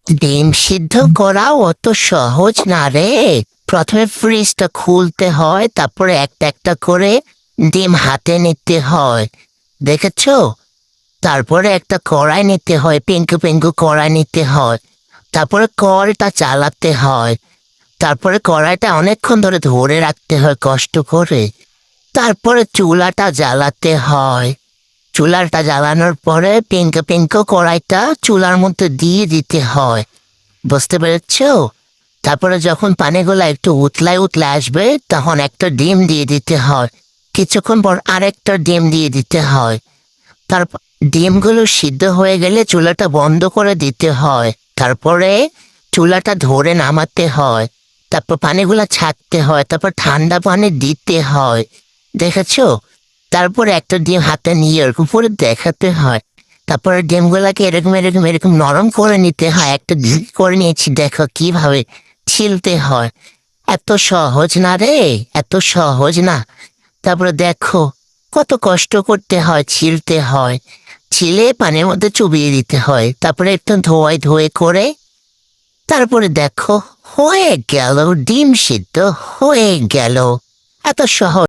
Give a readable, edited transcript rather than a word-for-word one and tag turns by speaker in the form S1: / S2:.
S1: ডিম সিদ্ধ করা অত সহজ না রে। প্রথমে ফ্রিজটা খুলতে হয়, তারপরে একটা একটা করে ডিম হাতে নিতে হয়, দেখেছো? তারপরে একটা কড়াই নিতে হয়, পিঙ্কু পিঙ্কু কড়াই নিতে হয়। তারপরে কড়াইটা চালাতে হয়। তারপরে কড়াইটা অনেকক্ষণ ধরে ধরে রাখতে হয় কষ্ট করে। তারপরে চুলাটা জ্বালাতে হয়। চুলাটা জ্বালানোর পরে পিঙ্কু পিঙ্কু কড়াইটা চুলার মধ্যে দিয়ে দিতে হয়, বুঝতে পেরেছো? তারপরে যখন পানিগুলা একটু উতলায় উতলে আসবে, তখন একটা ডিম দিয়ে দিতে হয়। কিছুক্ষণ পর আরেকটা ডিম দিয়ে দিতে হয়। তারপর ডিমগুলো সিদ্ধ হয়ে গেলে চুলাটা বন্ধ করে দিতে হয়। তারপরে চুলাটা ধরে নামাতে হয়। তারপর পানিগুলা ছাড়তে হয়, তারপর ঠান্ডা পানি দিতে হয়, দেখেছো? তারপরে একটা ডিম হাতে নিয়ে এরকম করে দেখাতে হয়। তারপরে ডিমগুলাকে এরকম এরকম এরকম নরম করে নিতে হয়। একটা ডিম করে নিয়েছি, দেখো কিভাবে ছিলতে হয়। এত সহজ না রে, এত সহজ না। তারপরে দেখো কত কষ্ট করতে হয়, ছিলতে হয়। ছিলে পানির মধ্যে চুবিয়ে দিতে হয়, তারপরে একটু ধোয়াই ধোয়ে করে তারপরে দেখো হয়ে গেল, ডিম সিদ্ধ হয়ে গেল। এত সহজ।